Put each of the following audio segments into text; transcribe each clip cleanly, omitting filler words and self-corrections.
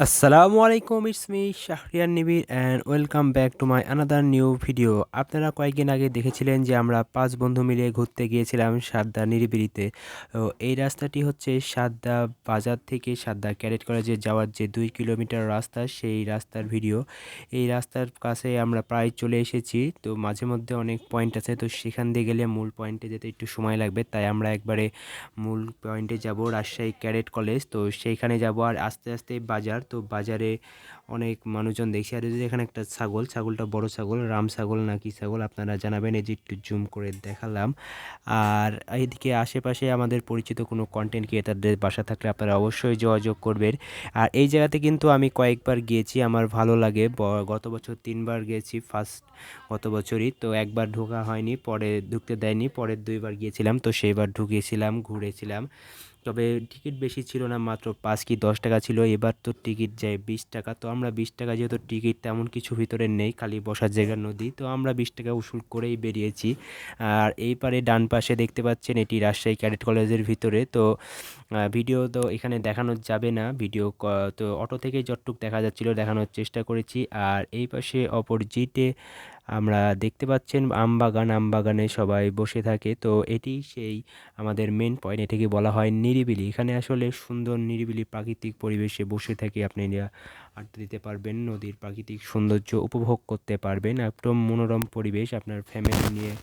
আসসালামু আলাইকুম, it's me Shahriar Nibir and welcome back to my another new video. আপনারা কয়েকদিন আগে দেখেছিলেন যে আমরা ৫ বন্ধু মিলে ঘুরতে গিয়েছিলাম সাদ্দা নিরিবিলিতে। তো এই রাস্তাটি হচ্ছে সাদ্দা বাজার থেকে সাদ্দা ক্যাডেট কলেজে যাওয়ার যে ২ কিলোমিটার রাস্তা, সেই রাস্তার ভিডিও। এই রাস্তার কাছে আমরা প্রায় চলে এসেছি। তো মাঝে মধ্যে অনেক পয়েন্ট আছে, তো সেখান দিয়ে গেলে মূল পয়েন্টে যেতে একটু সময় লাগবে, তাই আমরা একবারে মূল পয়েন্টে যাব, রাজশাহী ক্যাডেট কলেজ। তো সেইখানে যাব আর আস্তে আস্তে বাজার। তো বাজারে অনেক মানুষজন দেখছি, আর এই যে এখানে একটা ছাগলটা বড় ছাগল, রাম ছাগল না কি ছাগল আপনারা জানাবেন, এই যে একটু জুম করে দেখালাম। আর এইদিকে আশেপাশে আমাদের পরিচিত কোনো কন্টেন্ট ক্রিয়েটারদের বাসা থাকলে আপনারা অবশ্যই যোগাযোগ করবেন। আর এই জায়গাতে কিন্তু আমি কয়েকবার গিয়েছি, আমার ভালো লাগে। গত বছর ৩বার গিয়েছি, ফার্স্ট গত বছরই। তো একবার ঢোকা হয়নি, পরে ঢুকতে দেয়নি, পরের ২বার গিয়েছিলাম, তো সেইবার ঢুকেছিলাম, ঘুরেছিলাম। তবে টিকিট বেশি ছিল না, মাত্র ৫ কি ১০ টাকা ছিল। এবার তো টিকিট যায় ২০ টাকা। তো আমরা ২০ টাকা, যেহেতু টিকিট তেমন কিছু ভিতরে নেই, খালি বসার জায়গা নদী, তো আমরা ২০ টাকা উসুল করেই বেরিয়েছি। আর এই পারে ডান পাশে দেখতে পাচ্ছেন, এটি রাজশাহী ক্যাডেট কলেজের ভিতরে। তো ভিডিও তো এখানে দেখানো যাবে না, ভিডিও তো অটো থেকে যতটুক দেখা যাচ্ছিল দেখানোর চেষ্টা করেছি। আর এই পাশে অপরজিটে আমরা দেখতে পাচ্ছেন আমবাগানে সবাই বসে থাকে। তো এটি সেই আমাদের মেন পয়েন্ট, এটাকে বলা হয় নিরিবিলি। এখানে আসলে সুন্দর নিরিবিলি প্রাকৃতিক পরিবেশে বসে থেকে আপনি আড্ডা দিতে পারবেন, নদীর প্রাকৃতিক সৌন্দর্য উপভোগ করতে পারবেন। একদম মনোরম পরিবেশ, আপনার ফ্যামিলি নিয়ে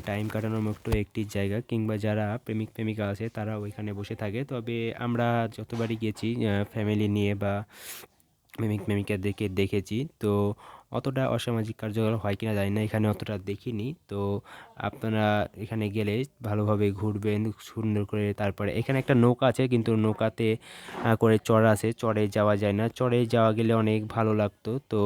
টাইম কাটানোর মতো একটি জায়গা, কিংবা যারা প্রেমিক প্রেমিকা আছে তারা ওইখানে বসে থাকে। তবে আমরা যতবারই গেছি ফ্যামিলি নিয়ে বা প্রেমিক প্রেমিকাদেরকে দেখেছি। তো অতটা অসামাজিক কার্যকলাপ হয় কিনা জানি না, এখানে অতটা দেখিনি। তো আপনারা এখানে গেলে ভালোভাবে ঘুরবেন সুন্দর করে। তারপরে এখানে একটা নৌকা আছে, কিন্তু নৌকাতে করে চড় আছে, চড়ে যাওয়া যায় না, চড়ে যাওয়া গেলে অনেক ভালো লাগতো। তো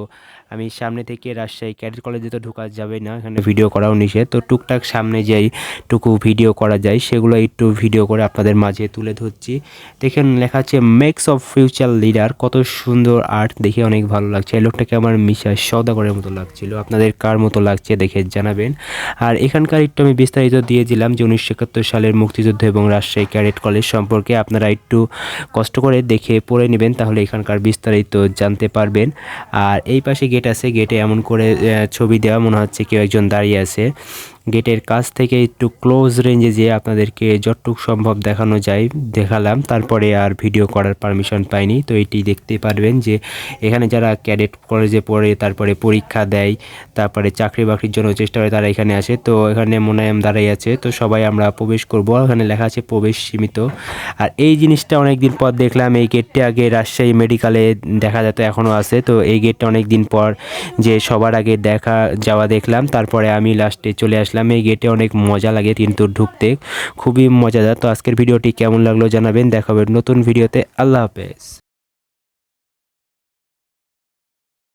আমি সামনে থেকে রাজশাহী ক্যাডেট কলেজে তো ঢোকা যাবে না, এখানে ভিডিও করাও নিষেধ। তো টুকটাক সামনে যেই টুকু ভিডিও করা যায় সেগুলো একটু ভিডিও করে আপনাদের মাঝে তুলে ধরছি। দেখেন লেখা আছে মেক্স অফ ফিউচার লিডার, কত সুন্দর আর্ট, দেখে অনেক ভালো লাগছে। এই লোকটাকে আমার মিশা সওদাগরের মতো লাগছিল, আপনাদের কার মতো লাগছে দেখে জানাবেন। আর এখানকার একটু আমি বিস্তারিত দিয়ে দিলাম যে ১৯৭১ সালের মুক্তিযুদ্ধ এবং রাজশাহী ক্যাডেট কলেজ সম্পর্কে। আপনারা একটু কষ্ট করে দেখে পড়ে নেবেন, তাহলে এখানকার বিস্তারিত জানতে পারবেন। আর এই পাশে গেট আছে, গেটে এমন করে ছবি দেওয়া, মনে হচ্ছে কেউ একজন দাঁড়িয়ে আছে। গেটের কাছ থেকে একটু ক্লোজ রেঞ্জে যেয়ে আপনাদেরকে যতটুকু সম্ভব দেখানো যায় দেখালাম, তারপরে আর ভিডিও করার পারমিশন পাইনি। তো এটি দেখতে পারবেন যে এখানে যারা ক্যাডেট কলেজে পড়ে, তারপরে পরীক্ষা দেয়, তারপরে চাকরি বাকরির জন্য চেষ্টা করে, তারা এখানে আসে। তো এখানে মোনায়েম দাঁড়াই আছে, তো সবাই আমরা প্রবেশ করব। এখানে লেখা আছে প্রবেশ সীমিত। আর এই জিনিসটা অনেক দিন পর দেখলাম, এই গেটটা আগে রাজশাহী মেডিকেলে দেখা যেত, এখনও আছে। তো এই গেটটা অনেক দিন পর যে সবার আগে দেখা যাওয়া দেখলাম, তারপরে আমি লাস্টে চলে আসলাম। এই গেটে অনেক মজা লাগে কিন্তু ঢুকতে, খুবই মজাদার। তো আজকের ভিডিওটি কেমন লাগলো জানাবেন, দেখা হবে নতুন ভিডিওতে। আল্লাহ হাফেজ।